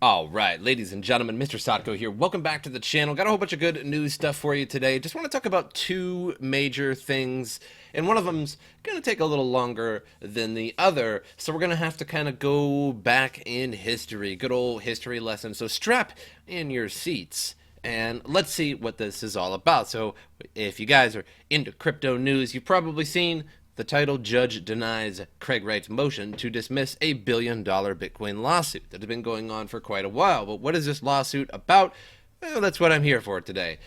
All right, ladies and gentlemen, MrSotko here. Welcome back to the channel. Got a whole bunch of good news stuff for you today. Just want to talk about two major things, and one of them's going to take a little longer than the other, so we're going to have to kind of go back in history. Good old history lesson. So strap in your seats and let's see what this is all about. So if you guys are into crypto news, you've probably seen the title: Judge Denies Craig Wright's Motion to Dismiss a $1 billion Bitcoin Lawsuit that has been going on for quite a while. But what is this lawsuit about? Well, that's what I'm here for today.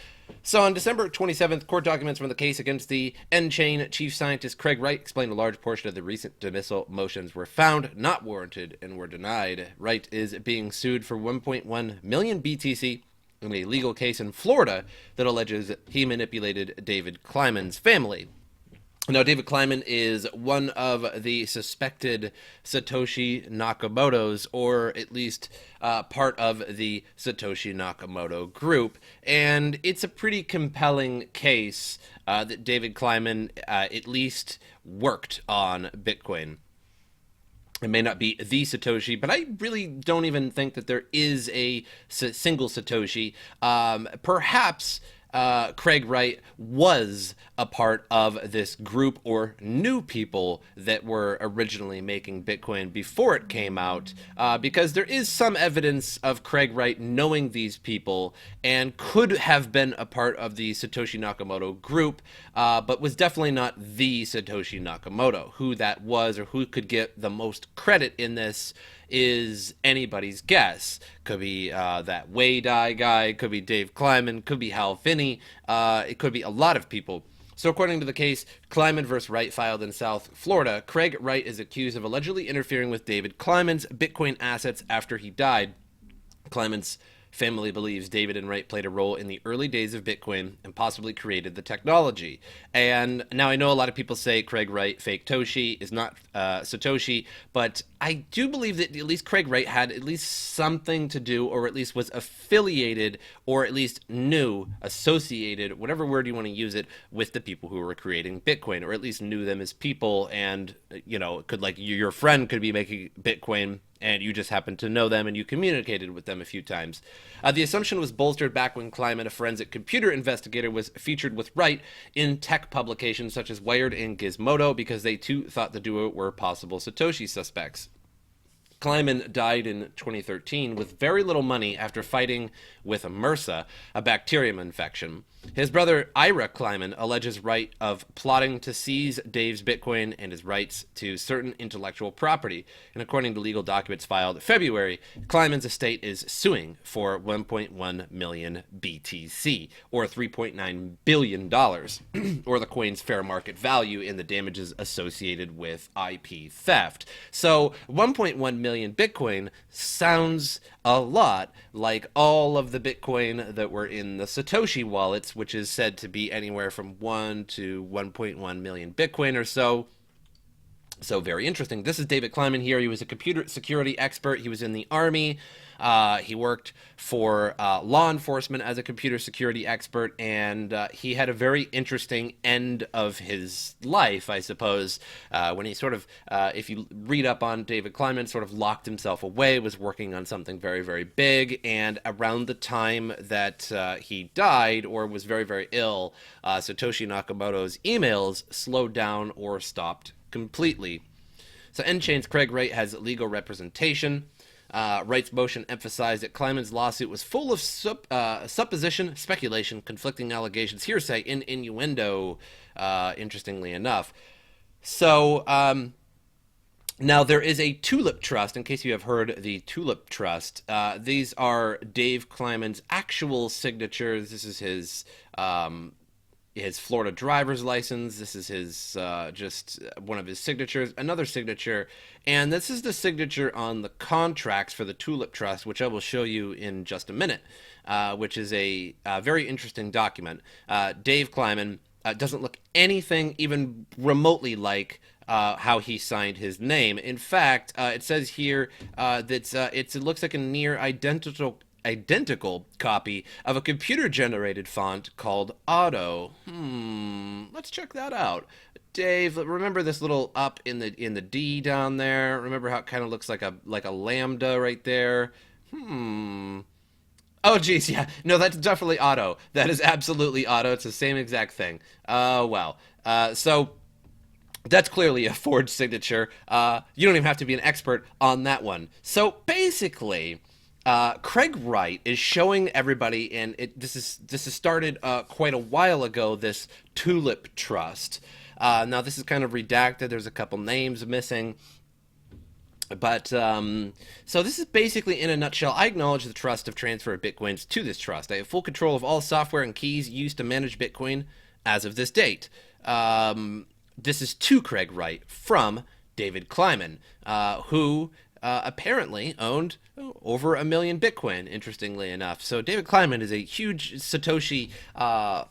So on December 27th, court documents from the case against the N-Chain chief scientist Craig Wright explained a large portion of the recent dismissal motions were found not warranted and were denied. Wright is being sued for 1.1 million BTC in a legal case in Florida that alleges he manipulated David Kleiman's family. Now, David Kleiman is one of the suspected Satoshi Nakamotos, or at least part of the Satoshi Nakamoto group. And it's a pretty compelling case that David Kleiman at least worked on Bitcoin. It may not be the Satoshi, but I really don't even think that there is a single Satoshi. Perhaps Craig Wright was a part of this group or new people that were originally making Bitcoin before it came out, because there is some evidence of Craig Wright knowing these people and could have been a part of the Satoshi Nakamoto group, but was definitely not the Satoshi Nakamoto. Who that was or who could get the most credit in this is anybody's guess. Could be that Waydai guy, could be Dave Kleiman, could be Hal Finney, it could be a lot of people. So according to the case, Kleiman versus Wright filed in South Florida, Craig Wright is accused of allegedly interfering with David Kleiman's Bitcoin assets after he died. Kleiman's family believes David and Wright played a role in the early days of Bitcoin and possibly created the technology. And now I know a lot of people say Craig Wright, fake Toshi, is not Satoshi, but I do believe that at least Craig Wright had at least something to do, or at least was affiliated, or at least knew, associated, whatever word you want to use it, with the people who were creating Bitcoin, or at least knew them as people. And, you know, could, like, your friend could be making Bitcoin and you just happened to know them and you communicated with them a few times. The assumption was bolstered back when Kleiman, a forensic computer investigator, was featured with Wright in tech publications such as Wired and Gizmodo, because they too thought the duo were possible Satoshi suspects. Kleiman died in 2013 with very little money after fighting with MRSA, a bacterium infection. His brother Ira Kleiman alleges Wright of plotting to seize Dave's Bitcoin and his rights to certain intellectual property. And according to legal documents filed February, Kleiman's estate is suing for 1.1 million BTC, or $3.9 billion, or the coin's fair market value, in the damages associated with IP theft. So 1.1 million Bitcoin sounds a lot like all of the Bitcoin that were in the Satoshi wallets, which is said to be anywhere from 1 to 1.1 million Bitcoin or so. So very interesting. This is David Kleiman here. He was a computer security expert. He was in the Army. He worked for law enforcement as a computer security expert, and he had a very interesting end of his life, I suppose, when he sort of, if you read up on David Kleiman, sort of locked himself away, was working on something very, very big, and around the time that he died or was very, very ill, Satoshi Nakamoto's emails slowed down or stopped completely. So N-Chain's Craig Wright has legal representation. Wright's motion emphasized that Kleiman's lawsuit was full of supposition, speculation, conflicting allegations, hearsay, and innuendo, interestingly enough. So now there is a Tulip-Trust, in case you have heard the Tulip-Trust. These are Dave Kleiman's actual signatures. This is his Florida driver's license. This is his just one of his signatures, another signature, and this is the signature on the contracts for the Tulip-Trust, which I will show you in just a minute, which is a very interesting document. Dave Kleiman doesn't look anything even remotely like how he signed his name. In fact, it says here that it looks like a near identical copy of a computer-generated font called Otto. Let's check that out. Dave, remember this little up in the D down there? Remember how it kind of looks like a lambda right there? Hmm. Oh, geez, yeah. No, that's definitely Otto. That is absolutely Otto. It's the same exact thing. Well. So that's clearly a forged signature. You don't even have to be an expert on that one. So basically, Craig Wright is showing everybody, and this is started quite a while ago. This Tulip-Trust. Now this is kind of redacted. There's a couple names missing. But so this is basically, in a nutshell, I acknowledge the trust of transfer of Bitcoins to this trust. I have full control of all software and keys used to manage Bitcoin as of this date. This is to Craig Wright from David Kleiman, who apparently owned over 1 million Bitcoin, interestingly enough. So David Kleiman is a huge Satoshi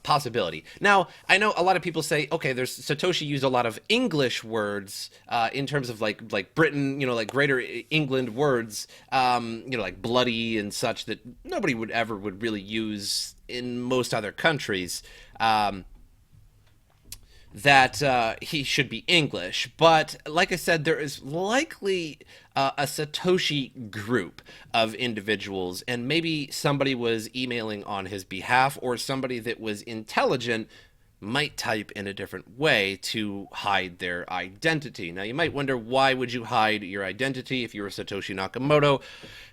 possibility. Now, I know a lot of people say, okay, there's Satoshi used a lot of English words in terms of like Britain, like Greater England words, like bloody and such that nobody would really use in most other countries. That he should be English. But like I said, there is likely a Satoshi group of individuals, and maybe somebody was emailing on his behalf, or somebody that was intelligent might type in a different way to hide their identity. Now, you might wonder, why would you hide your identity if you were Satoshi Nakamoto?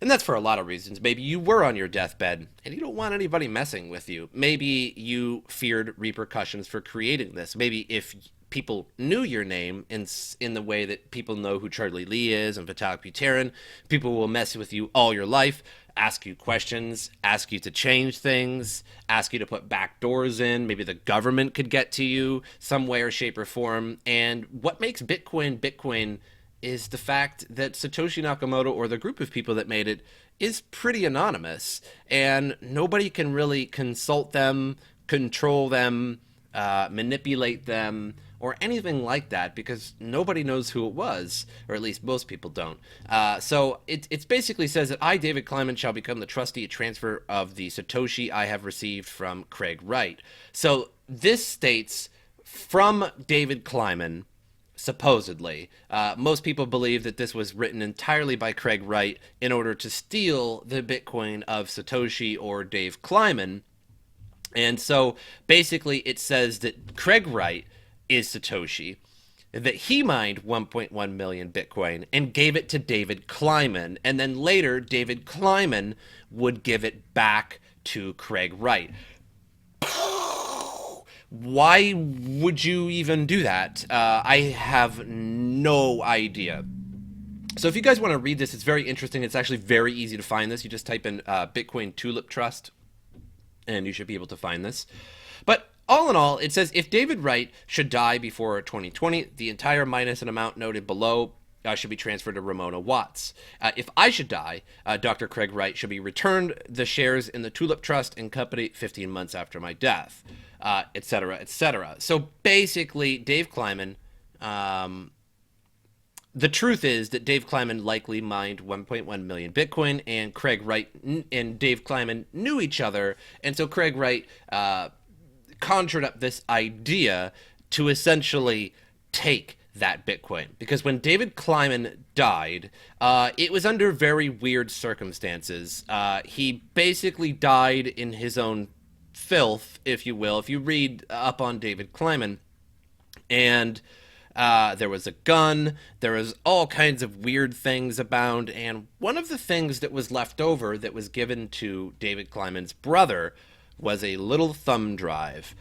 And that's for a lot of reasons. Maybe you were on your deathbed and you don't want anybody messing with you. Maybe you feared repercussions for creating this. Maybe if people knew your name in the way that people know who Charlie Lee is and Vitalik Buterin, people will mess with you all your life, ask you questions, ask you to change things, ask you to put back doors in. Maybe the government could get to you some way or shape or form. And what makes Bitcoin Bitcoin is the fact that Satoshi Nakamoto, or the group of people that made it, is pretty anonymous, and nobody can really consult them, control them, manipulate them, or anything like that, because nobody knows who it was, or at least most people don't. So it basically says that I, David Kleiman, shall become the trustee at transfer of the Satoshi I have received from Craig Wright. So this states from David Kleiman, supposedly. Most people believe that this was written entirely by Craig Wright in order to steal the Bitcoin of Satoshi or Dave Kleiman. And so basically it says that Craig Wright is Satoshi, that he mined 1.1 million Bitcoin and gave it to David Kleiman, and then later David Kleiman would give it back to Craig Wright. Why would you even do that? I have no idea. So if you guys want to read this, it's very interesting. It's actually very easy to find this. You just type in Bitcoin Tulip-Trust, and you should be able to find this. But all in all, it says, if David Wright should die before 2020, the entire minus an amount noted below should be transferred to Ramona Watts. If I should die, Dr. Craig Wright should be returned the shares in the Tulip-Trust and company 15 months after my death, etc., etc. So basically, Dave Kleiman, the truth is that Dave Kleiman likely mined 1.1 million Bitcoin, and Craig Wright and Dave Kleiman knew each other, and so Craig Wright conjured up this idea to essentially take that Bitcoin. Because when David Kleiman died, it was under very weird circumstances. He basically died in his own filth, if you will. If you read up on David Kleiman, and there was a gun, there was all kinds of weird things abound, and one of the things that was left over that was given to David Kleiman's brother was a little thumb drive.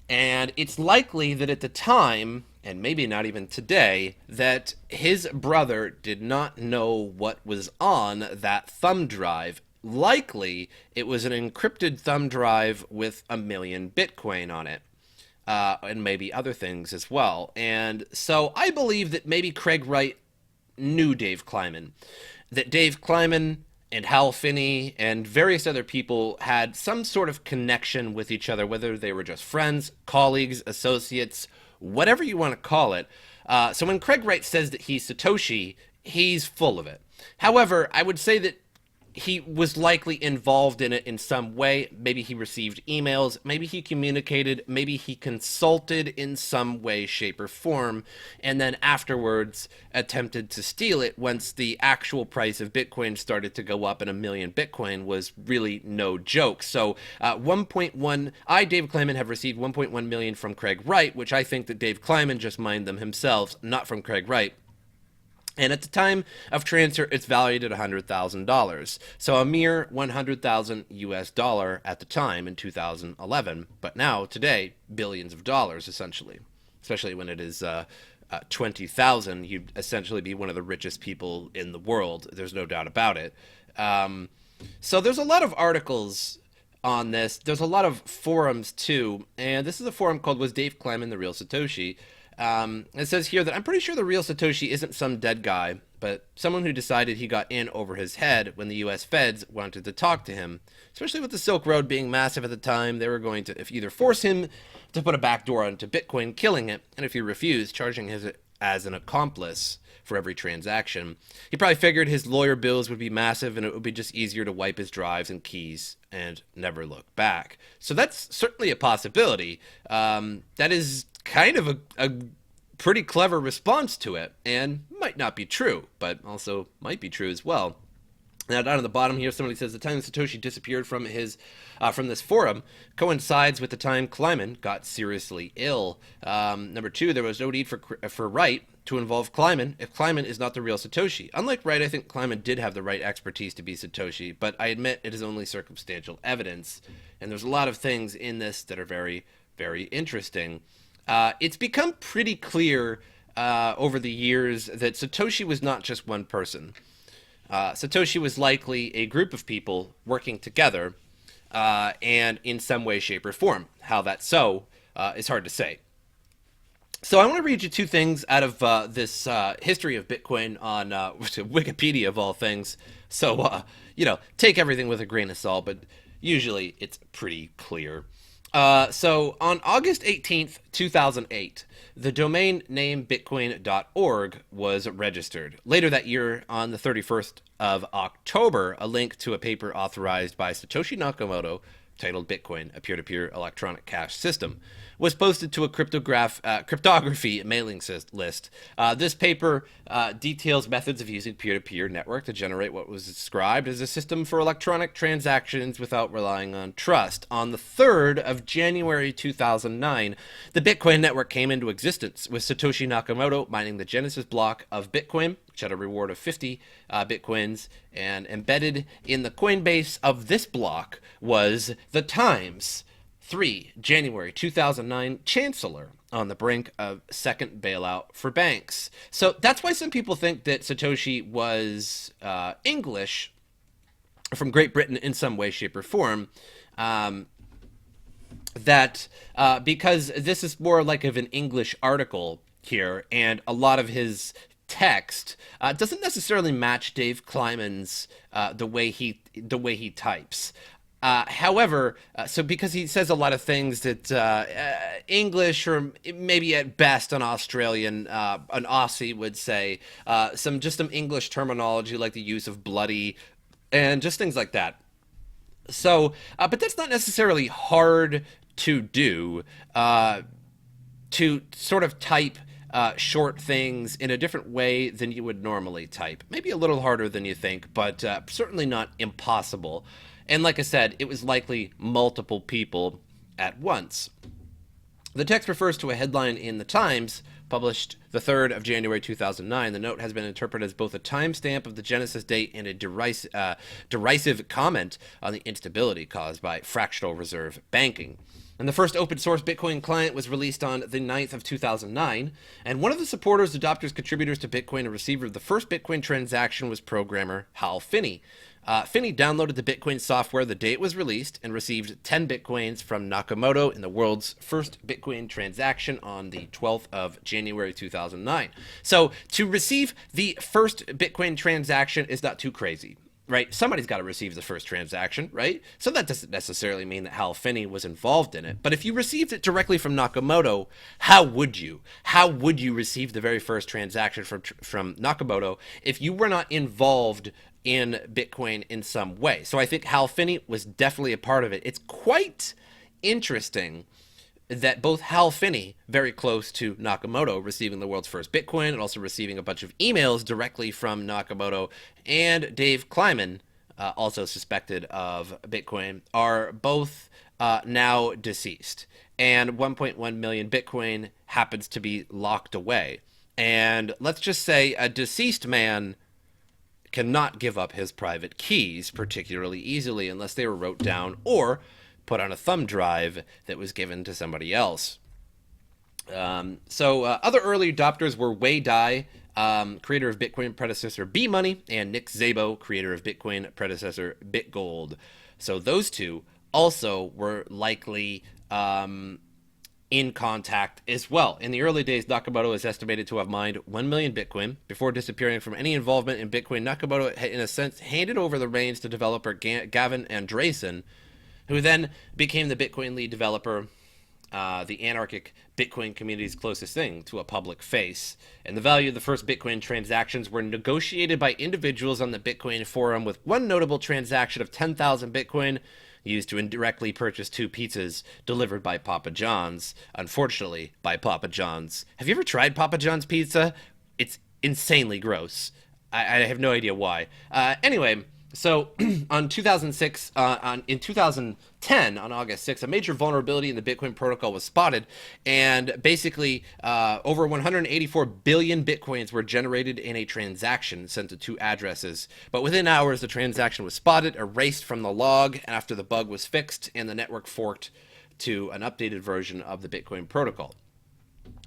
And it's likely that at the time, and maybe not even today, that his brother did not know what was on that thumb drive. Likely, it was an encrypted thumb drive with 1 million Bitcoin on it. And maybe other things as well. And so I believe that maybe Craig Wright knew Dave Kleiman. That Dave Kleiman and Hal Finney and various other people had some sort of connection with each other, whether they were just friends, colleagues, associates, whatever you want to call it. So when Craig Wright says that he's Satoshi, he's full of it. However, I would say that he was likely involved in it in some way. Maybe he received emails, maybe he communicated, maybe he consulted in some way, shape, or form, and then afterwards attempted to steal it once the actual price of Bitcoin started to go up, and a million Bitcoin was really no joke. So 1.1, Dave Kleiman, have received 1.1 million from Craig Wright, which I think that Dave Kleiman just mined them himself, not from Craig Wright. And at the time of transfer, it's valued at $100,000. So a mere 100,000 US dollar at the time in 2011. But now, today, billions of dollars, essentially. Especially when it is 20,000, you'd essentially be one of the richest people in the world. There's no doubt about it. So there's a lot of articles on this. There's a lot of forums, too. And this is a forum called Was Dave Kleiman the Real Satoshi? It says here that I'm pretty sure the real Satoshi isn't some dead guy, but someone who decided he got in over his head when the US feds wanted to talk to him. Especially with the Silk Road being massive at the time, they were going to either force him to put a backdoor onto Bitcoin, killing it, and if he refused, charging him as an accomplice for every transaction. He probably figured his lawyer bills would be massive and it would be just easier to wipe his drives and keys and never look back. So that's certainly a possibility. That is kind of a pretty clever response to it, and might not be true, but also might be true as well. Now, down at the bottom here, somebody says the time Satoshi disappeared from this forum coincides with the time Kleiman got seriously ill. Number two, there was no need for Wright to involve Kleiman if Kleiman is not the real Satoshi. Unlike Wright, I think Kleiman did have the right expertise to be Satoshi, but I admit it is only circumstantial evidence, and there's a lot of things in this that are very, very interesting. It's become pretty clear over the years that Satoshi was not just one person. Satoshi was likely a group of people working together and in some way, shape, or form. How that's so is hard to say. So I want to read you two things out of this history of Bitcoin on Wikipedia, of all things. So, take everything with a grain of salt, but usually it's pretty clear. So on August 18th, 2008, the domain name bitcoin.org was registered. Later that year, on the 31st of October, a link to a paper authorized by Satoshi Nakamoto titled Bitcoin, a peer-to-peer electronic cash system, was posted to a cryptography mailing list. This paper details methods of using peer-to-peer network to generate what was described as a system for electronic transactions without relying on trust. On the 3rd of January 2009, the Bitcoin network came into existence, with Satoshi Nakamoto mining the Genesis block of Bitcoin, which had a reward of 50 Bitcoins, and embedded in the coinbase of this block was the Times 3 January 2009 Chancellor on the brink of second bailout for banks. So that's why some people think that Satoshi was English, from Great Britain in some way, shape, or form. Because this is more like of an English article here, and a lot of his text doesn't necessarily match Dave Kleiman's the way he types. However, so because he says a lot of things that English, or maybe at best an Australian, an Aussie would say, some English terminology like the use of bloody and just things like that. So, but that's not necessarily hard to do, to sort of type short things in a different way than you would normally type. Maybe a little harder than you think, but certainly not impossible. And like I said, it was likely multiple people at once. The text refers to a headline in the Times, published the 3rd of January 2009. The note has been interpreted as both a timestamp of the Genesis date and a derisive comment on the instability caused by fractional reserve banking. And the first open source Bitcoin client was released on the 9th of 2009, and one of the supporters, adopters, contributors to Bitcoin, and receiver of the first Bitcoin transaction was programmer Hal Finney. Finney downloaded the Bitcoin software the day it was released and received 10 Bitcoins from Nakamoto in the world's first Bitcoin transaction on the 12th of January 2009. So to receive the first Bitcoin transaction is not too crazy, right? Somebody's got to receive the first transaction, right? So that doesn't necessarily mean that Hal Finney was involved in it. But if you received it directly from Nakamoto, how would you? How would you receive the very first transaction from Nakamoto if you were not involved in Bitcoin in some way. So I think Hal Finney was definitely a part of it. It's quite interesting that both Hal Finney, very close to Nakamoto, receiving the world's first Bitcoin and also receiving a bunch of emails directly from Nakamoto, and Dave Kleiman, also suspected of Bitcoin, are both now deceased. And 1.1 million Bitcoin happens to be locked away. And let's just say a deceased man cannot give up his private keys particularly easily unless they were wrote down or put on a thumb drive that was given to somebody else. Other early adopters were Wei Dai, creator of Bitcoin predecessor B-Money, and Nick Szabo, creator of Bitcoin predecessor BitGold. So those two also were likely in contact as well. In the early days, Nakamoto is estimated to have mined 1 million Bitcoin. Before disappearing from any involvement in Bitcoin, Nakamoto, in a sense, handed over the reins to developer Gavin Andresen, who then became the Bitcoin lead developer, the anarchic Bitcoin community's closest thing to a public face. And the value of the first Bitcoin transactions were negotiated by individuals on the Bitcoin forum, with one notable transaction of 10,000 Bitcoin used to indirectly purchase 2 pizzas delivered by Papa John's. Unfortunately, by Papa John's. Have you ever tried Papa John's pizza? It's insanely gross. I have no idea why. Anyway, so in 2010, on August 6th, a major vulnerability in the Bitcoin protocol was spotted, and basically over 184 billion Bitcoins were generated in a transaction sent to 2 addresses. But within hours, the transaction was spotted, erased from the log after the bug was fixed, and the network forked to an updated version of the Bitcoin protocol.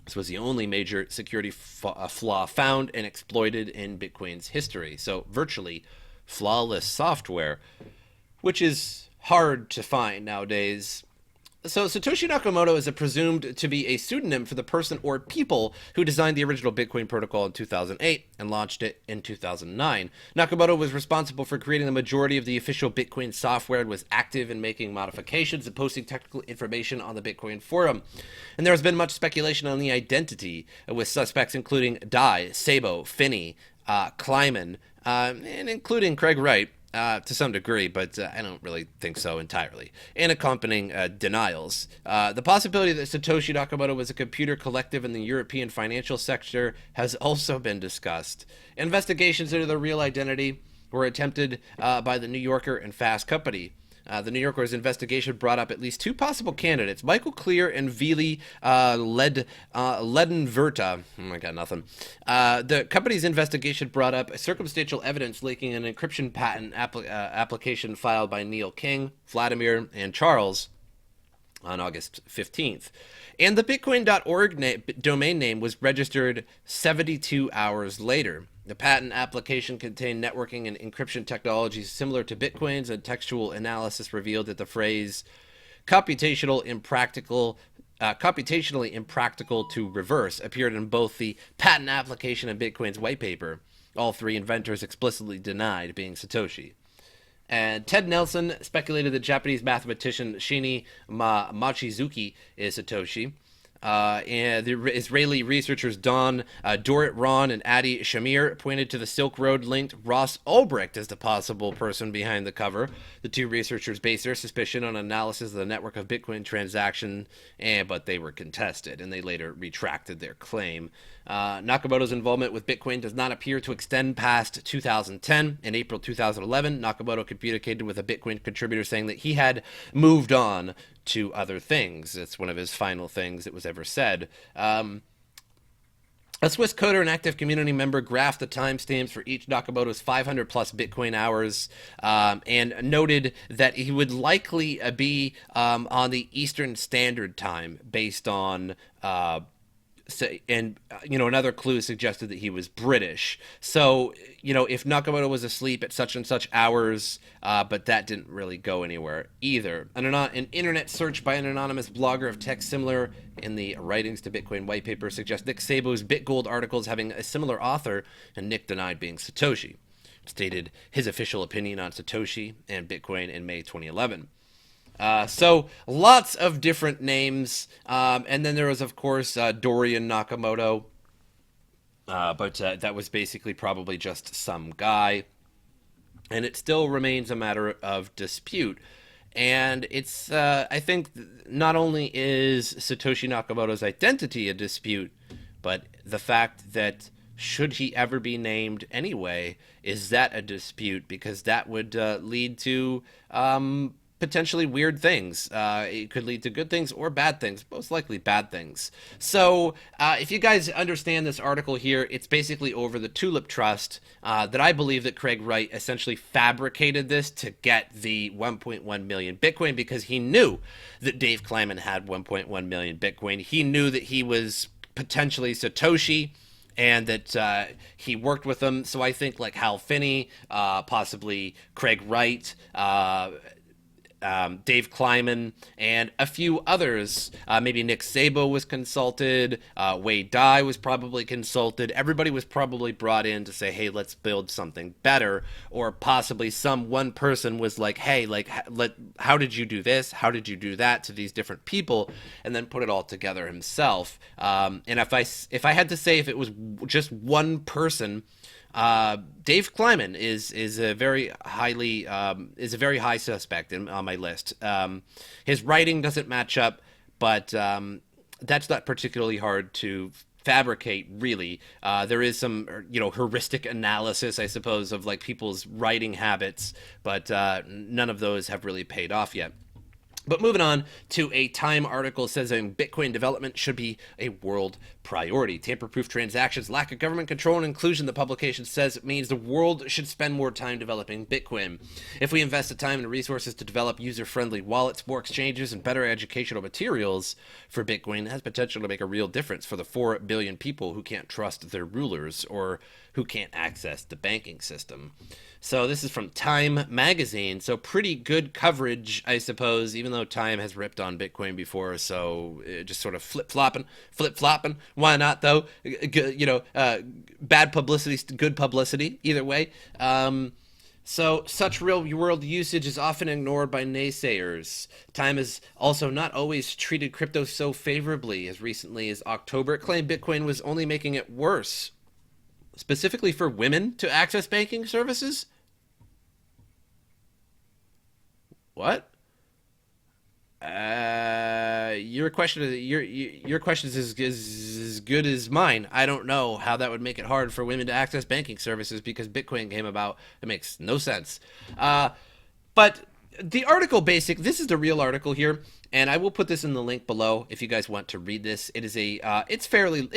This was the only major security flaw found and exploited in Bitcoin's history. So virtually flawless software, which is hard to find nowadays. So Satoshi Nakamoto is presumed to be a pseudonym for the person or people who designed the original Bitcoin protocol in 2008 and launched it in 2009. Nakamoto was responsible for creating the majority of the official Bitcoin software and was active in making modifications and posting technical information on the Bitcoin forum. And there has been much speculation on the identity, with suspects including Dai, Szabo, Finney, Kleiman, and including Craig Wright, to some degree, but I don't really think so entirely, and accompanying denials. The possibility that Satoshi Nakamoto was a computer collective in the European financial sector has also been discussed. Investigations into the real identity were attempted by the New Yorker and Fast Company. The New Yorker's investigation brought up at least 2 possible candidates, Michael Clear and Vili Ledenverta. I got nothing. The company's investigation brought up circumstantial evidence linking an encryption patent application filed by Neil King, Vladimir, and Charles on August 15th. And the Bitcoin.org domain name was registered 72 hours later. The patent application contained networking and encryption technologies similar to Bitcoin's, and textual analysis revealed that the phrase computationally impractical to reverse appeared in both the patent application and Bitcoin's white paper. All 3 inventors explicitly denied being Satoshi. And Ted Nelson speculated that Japanese mathematician Shinya Machizuki is Satoshi. And the Israeli researchers Dorit Ron and Adi Shamir pointed to the Silk Road linked Ross Ulbricht as the possible person behind the cover. The 2 researchers based their suspicion on analysis of the network of Bitcoin transaction, but they were contested, and they later retracted their claim. Nakamoto's involvement with Bitcoin does not appear to extend past 2010. In April 2011, Nakamoto communicated with a Bitcoin contributor saying that he had moved on to other things. It's one of his final things that was ever said. A Swiss coder and active community member graphed the timestamps for each Nakamoto's 500 plus Bitcoin hours, and noted that he would likely be on the Eastern Standard Time based on another clue suggested that he was British. So, if Nakamoto was asleep at such and such hours, but that didn't really go anywhere either. An internet search by an anonymous blogger of text similar in the Writings to Bitcoin white paper suggests Nick Szabo's BitGold articles having a similar author, and Nick denied being Satoshi. Stated his official opinion on Satoshi and Bitcoin in May 2011. So lots of different names, and then there was, of course, Dorian Nakamoto, but that was basically probably just some guy. and it still remains a matter of dispute. And it's, I think, not only is Satoshi Nakamoto's identity a dispute, but the fact that should he ever be named anyway, is that a dispute? Because that would lead to potentially weird things. It could lead to good things or bad things, most likely bad things. So if you guys understand this article here, it's basically over the Tulip-Trust that I believe that Craig Wright essentially fabricated this to get the 1.1 million Bitcoin because he knew that Dave Kleiman had 1.1 million Bitcoin. He knew that he was potentially Satoshi and that he worked with them. So I think like Hal Finney, possibly Craig Wright, Dave Kleiman, and a few others. Maybe Nick Szabo was consulted. Wade Dye was probably consulted. Everybody was probably brought in to say, hey, let's build something better. Or possibly some one person was like, hey, like, how did you do this? How did you do that to these different people? And then put it all together himself. And if I had to say if it was just one person, Dave Kleiman is a very high suspect on my list. His writing doesn't match up, but that's not particularly hard to fabricate, really. There is some heuristic analysis, I suppose, of like people's writing habits, but none of those have really paid off yet. But moving on to a Time article says that Bitcoin development should be a world priority. Tamper-proof transactions, lack of government control and inclusion, the publication says, it means the world should spend more time developing Bitcoin. If we invest the time and resources to develop user-friendly wallets, more exchanges, and better educational materials for Bitcoin, it has potential to make a real difference for the 4 billion people who can't trust their rulers or who can't access the banking system. So this is from Time magazine. So pretty good coverage, I suppose, even though Time has ripped on Bitcoin before. So just sort of flip-flopping. Why not, though? Bad publicity, good publicity, either way. So such real-world usage is often ignored by naysayers. Time has also not always treated crypto so favorably. As recently as October, it claimed Bitcoin was only making it worse, specifically for women to access banking services? What? Your question is as good as mine. I don't know how that would make it hard for women to access banking services because Bitcoin came about. It makes no sense. But the article this is the real article here, and I will put this in the link below if you guys want to read this. It is it's fairly,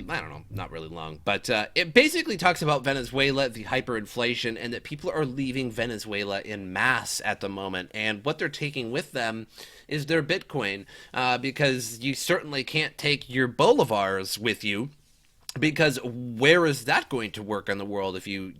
I don't know, not really long, but it basically talks about Venezuela, the hyperinflation, and that people are leaving Venezuela in mass at the moment, and what they're taking with them is their Bitcoin, because you certainly can't take your bolivars with you. Because where is that going to work in the world if you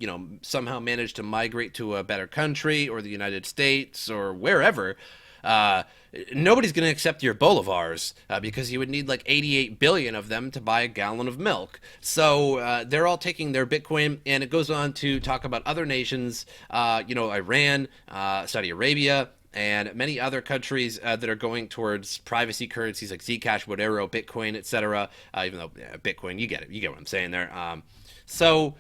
somehow manage to migrate to a better country or the United States or wherever? Nobody's going to accept your bolivars because you would need like 88 billion of them to buy a gallon of milk. So they're all taking their Bitcoin, and it goes on to talk about other nations, Iran, Saudi Arabia, and many other countries that are going towards privacy currencies like Zcash, Monero, Bitcoin, etc. Even though Bitcoin, you get what I'm saying there. So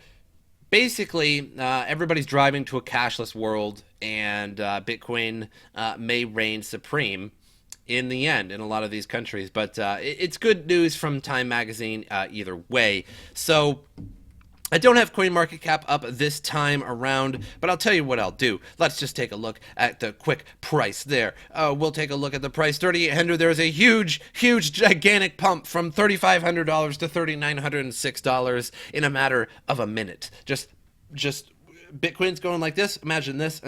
basically, everybody's driving to a cashless world, and Bitcoin may reign supreme in the end in a lot of these countries. But it's good news from Time magazine either way. So I don't have CoinMarketCap up this time around, but I'll tell you what I'll do. Let's just take a look at the quick price there. We'll take a look at the price. 3,800, there is a huge, gigantic pump from $3,500 to $3,906 in a matter of a minute. Just Bitcoin's going like this, imagine this,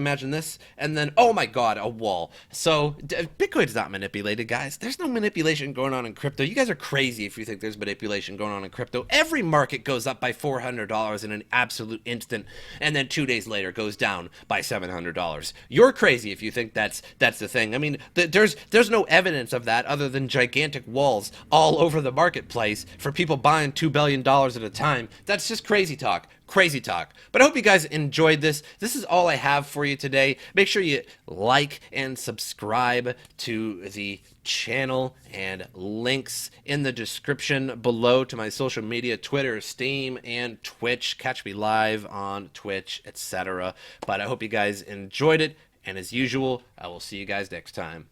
and then, oh my god, a wall. So Bitcoin's not manipulated, guys. There's no manipulation going on in crypto. You guys are crazy if you think there's manipulation going on in crypto. Every market goes up by $400 in an absolute instant, and then 2 days later goes down by $700. You're crazy if you think that's the thing. I mean, there's no evidence of that other than gigantic walls all over the marketplace for people buying $2 billion at a time. That's just crazy talk. Crazy talk. But I hope you guys enjoyed this. This is all I have for you today. Make sure you like and subscribe to the channel, and links in the description below to my social media, Twitter, Steam, and Twitch. Catch me live on Twitch, etc. But I hope you guys enjoyed it, and as usual, I will see you guys next time.